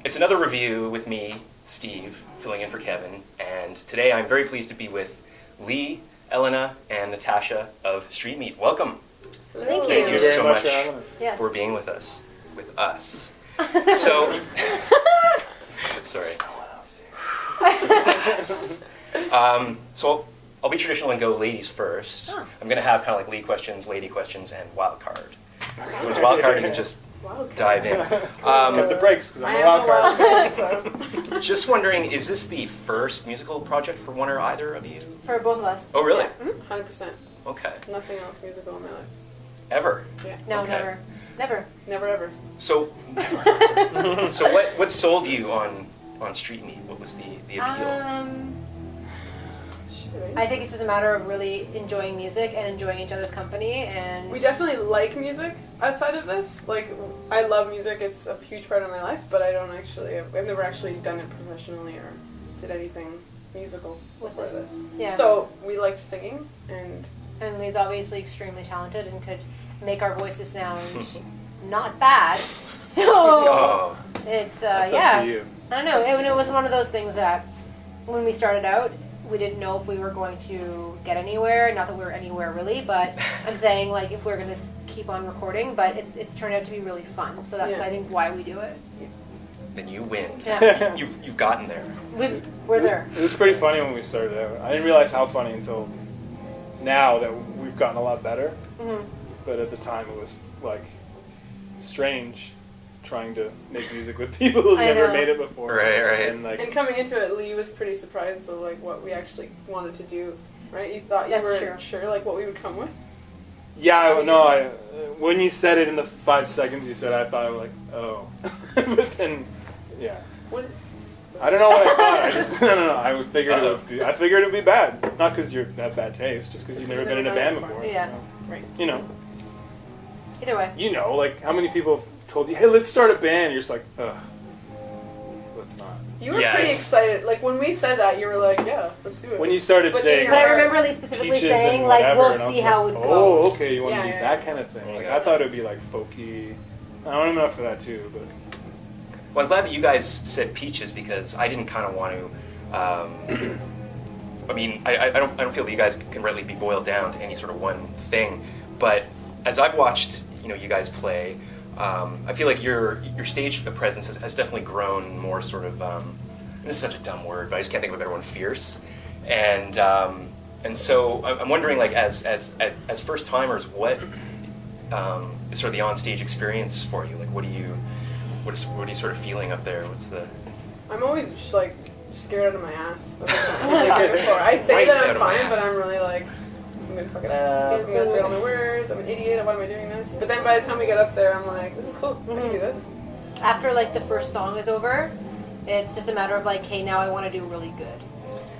It's another review with me, Steve, filling in for Kevin, and today I'm very pleased to be with Lee, Elena, and Natasha of Street Meat. Welcome. Thank you. Thank you so much Yes. for being with us. So, sorry. So I'll be traditional and go ladies first. Oh. I'm going to have kind of like Lee questions, lady questions, and wild card. So it's wild card, you can just dive in. Cut the brekes because I'm a wild card. Just wondering, is this the first musical project for one or either of you? For both of us. Oh, really? Yeah. Mm-hmm. 100%. Okay. Nothing else musical in my life. Ever? Yeah. No, Okay. never. Never ever. So, so what sold you on Street Meat? What was the appeal? I think it's just a matter of really enjoying music and enjoying each other's company, and We definitely like music outside of this. Like, I love music. It's a huge part of my life, but I've never actually done it professionally or did anything musical before this. yeah. So we liked singing, and And Lee's obviously extremely talented and could make our voices sound not bad. So Oh. it, That's yeah. up to you. I don't know. It was one of those things that when we started out, we didn't know if we were going to get anywhere. Not that we were anywhere really, but I'm saying like if we're going to keep on recording. But it's turned out to be really fun. So that's Yeah. I think why we do it. Then you win. Yeah. You've gotten there. We're there. It was pretty funny when we started out. I didn't realize how funny until now that we've gotten a lot better. Mm-hmm. But at the time, it was like strange trying to make music with people who've I never know. made it before. Right. And like, and coming into it, Lee was pretty surprised of like what we actually wanted to do. Right? You thought you That's were true. sure like what we would come with. when you said it in the 5 seconds you said, I thought I was like, oh. But then, yeah. What? I don't know what I thought. I just, I don't know. I figured it would be bad. Not because you have bad taste, just because you've never been in a band before. Yeah. So, Right. you know, Either way. like how many people have told you, hey, let's start a band. You're just like, ugh, let's not. You were Yeah, pretty it's- excited. Like when we said that, you were like, "Yeah, let's do it." When you started But saying, in But I your- remember Lee specifically peaches saying and like whatever, we'll and I was see like, how it goes. oh, okay, you want to Yeah, do yeah. that kind of thing. Like, Yeah. I thought it would be like folky. I don't know for that too, but Well, I'm glad that you guys said peaches because I didn't kind of want to. I mean, I don't feel that you guys can really be boiled down to any sort of one thing. But as I've watched, you guys play, I feel like your stage presence has definitely grown more sort of. And this is such a dumb word, but I just can't think of a better one. Fierce, and so I'm wondering, like, as first timers, what is sort of the on-stage experience for you? Like, what are you sort of feeling up there? What's the? I'm always just, like scared out of my ass. I say Right that out I'm of my fine, but ass. I'm really like, I'm gonna fuck it up. I'm gonna forget all my words. I'm an idiot. Why am I doing this? But then by the time we get up there, I'm like, this is cool. I can do this. After like the first song is over, it's just a matter of like, hey, now I want to do really good.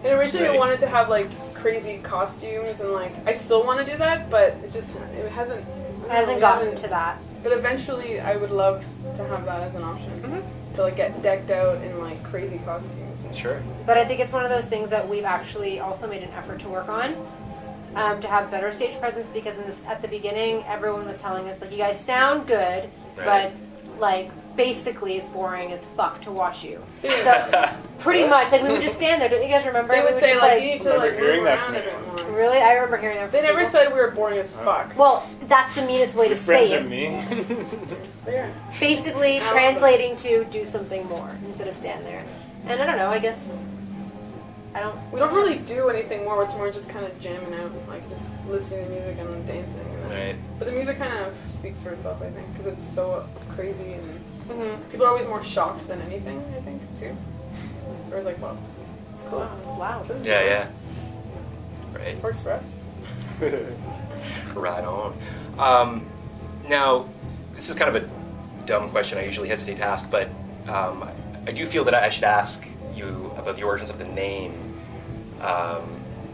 And originally Right. I wanted to have like crazy costumes and like I still want to do that, but it hasn't. It hasn't gotten to that. But eventually, I would love to have that as an option. To like get decked out in like crazy costumes. And Sure. But I think it's one of those things that we've actually also made an effort to work on, to have better stage presence, because at the beginning, everyone was telling us, like, you guys sound good, Right. but, like, basically it's boring as fuck to watch you. So, pretty much, like, we would just stand there. Don't you guys remember? They would We say just, like, you need to remember like move hearing that around a from bit more. Really? I remember hearing that from They never people. said we were boring as fuck. Well, that's the meanest way to say friends it. of me. There. Basically, translating to do something more instead of stand there. And I don't know, I guess... We don't really do anything more. It's more just kind of jamming out, like just listening to music and dancing. And then, Right. But the music kind of speaks for itself, I think, because it's so crazy and Mm-hmm. people are always more shocked than anything, I think, too. Whereas like, wow, it's cool. Wow, it's loud. This is Yeah. different. Right. Works for us. Right on. Now, this is kind of a dumb question I usually hesitate to ask, but I do feel that I should ask you about the origins of the name.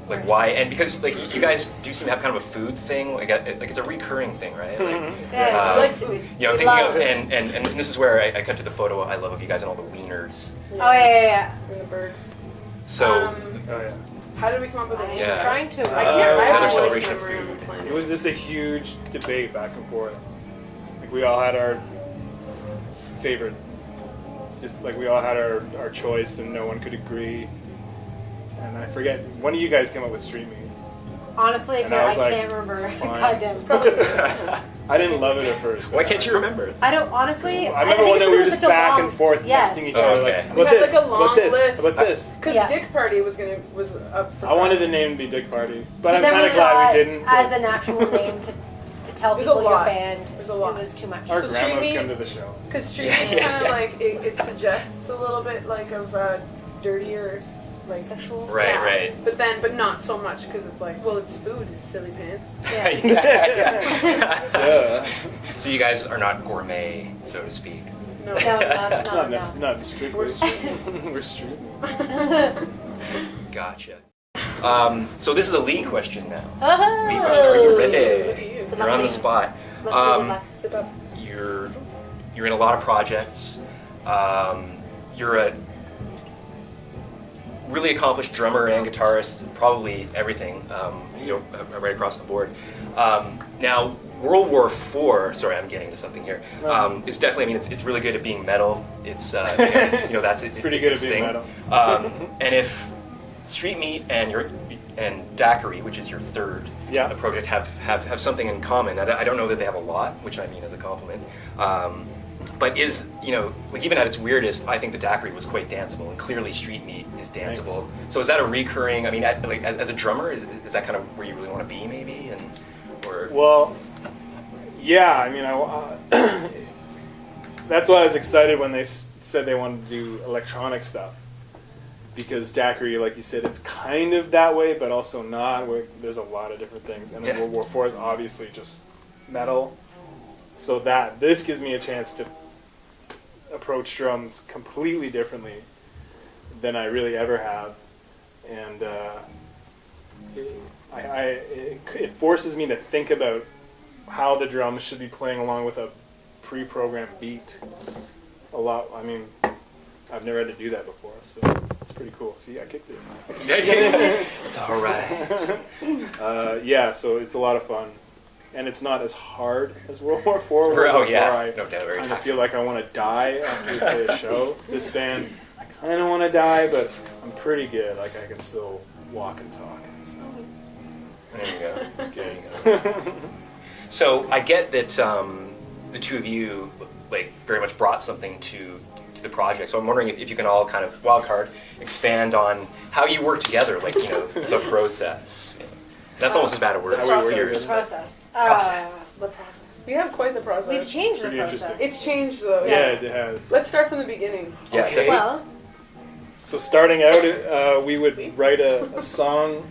Like why, and because like you guys do seem to have kind of a food thing, like it's a recurring thing, right? Like, Yeah, Um, it's like food. I'm We thinking love of, it. and this is where I cut to the photo I love of you guys and all the wieners. Oh, yeah. In the Bergs. So, Oh yeah. How did we come up with the name? Yeah. Trying to. I can't. I Another have the worst celebration of memory on food. the planet. It was just a huge debate back and forth. Like we all had our favorite just like we all had our choice and no one could agree. And I forget, one of you guys came up with Street Meat. Honestly, And I was like, can't remember. fine. Goddamn. I didn't love it at first. Why can't you remember it? I don't honestly. I remember think one day it's we were such just a back long- and forth Yes. texting each Oh, other okay. like, We about had, this, like, a long about this, list. about this. Because Yeah. Dick Party was up for I wanted the name to be Dick Party, but But I'm then kind we of glad thought, we didn't. as an actual name to tell It was a people your lot. band, It was a lot. it was too much. Our So grandmas Street come Meat- to the show. Because Street Yeah, Meat's yeah, kind of yeah. like, it suggests a little bit like of dirtier, like Sexual. Right, yeah. right. But not so much because it's like, well, it's food, silly pants. Yeah. Yeah. Duh. So you guys are not gourmet, so to speak. No. No, not, Not, no. not strictly. We're street We're street. Gotcha. So this is a Lee question now. Oh. Lee question, are you Look ready? at you. Good You're luck, on the Lee. spot. Much really luck. Sip up. You're in a lot of projects. You're a really accomplished drummer and guitarist, probably everything, right across the board. Now, World War IV, sorry, I'm getting to something here. It's definitely, I mean, it's really good at being metal. It's, that's it's pretty good at its being thing. metal. And if Street Meat and Daiquiri, which is your third Yeah. project, have something in common. I don't know that they have a lot, which I mean as a compliment. But even at its weirdest, I think the Daiquiri was quite danceable, and clearly Street Meat is danceable. So is that a recurring? I mean, as a drummer, is that kind of where you really want to be, maybe? Or Well, yeah, I mean, that's why I was excited when they said they wanted to do electronic stuff. Because Daiquiri, like you said, it's kind of that way, but also not. There's a lot of different things. And then Yeah. World War IV is obviously just metal. So this gives me a chance to approach drums completely differently than I really ever have. And it forces me to think about how the drums should be playing along with a pre-programmed beat a lot. I mean, I've never had to do that before, so it's pretty cool. See, I kicked it. it's all right. Yeah, so it's a lot of fun. And it's not as hard as World War IV. Oh, World War yeah. IV, No doubt, very I kind of taxing. feel like I want to die after we play a show. This band, I kind of want to die, but I'm pretty good. Like, I can still walk and talk. So There you go. it's There good. you go. So I get that the two of you very much brought something to the project. So I'm wondering if you can all kind of wildcard expand on how you work together, the process. That's almost as bad a word as How we work yours. The process. Process. The process. We have quite the process. We've changed the Pretty process. interesting. It's changed though. Yeah, it has. Let's start from the beginning. Yeah, Okay. definitely. Well, So starting out, we would write a song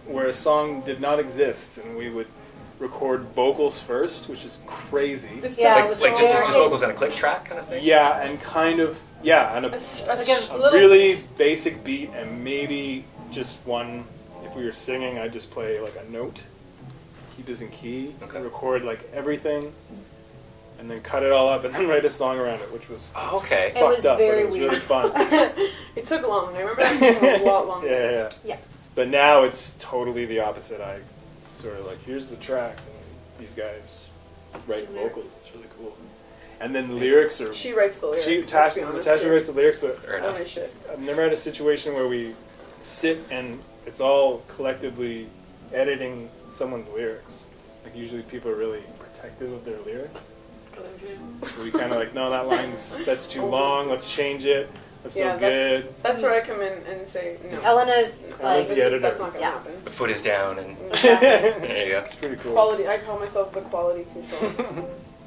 where a song did not exist, and we would record vocals first, which is crazy. This Yeah, took it was Like so- just vocals and a click track kind of thing? Yeah, and kind of, and a a little really basic beat, and maybe just one. If we were singing, I'd just play like a note, keep us in key, Okay. record like everything, and then cut it all up, and then write a song around it, which was Oh, okay. It fucked was up, very but it was really weird. fun. It took long. I remember that taking a lot longer. Yeah. yeah. But now it's totally the opposite. I sort of like, here's the track, and these guys write Lyrics. vocals. It's really cool. And then the lyrics are. She writes the lyrics. Natasha writes the lyrics, but Fair Oh enough. my shit. I've never had a situation where we sit and it's all collectively editing someone's lyrics. Like usually people are really protective of their lyrics. We kind of like, no, that's too long. Let's change it. That's no good. That's where I come in and say no. Elena's Elena's like, the editor. That's not gonna Yeah. happen. The foot is down, and exactly. there you go. It's pretty cool. Quality. I call myself the quality control.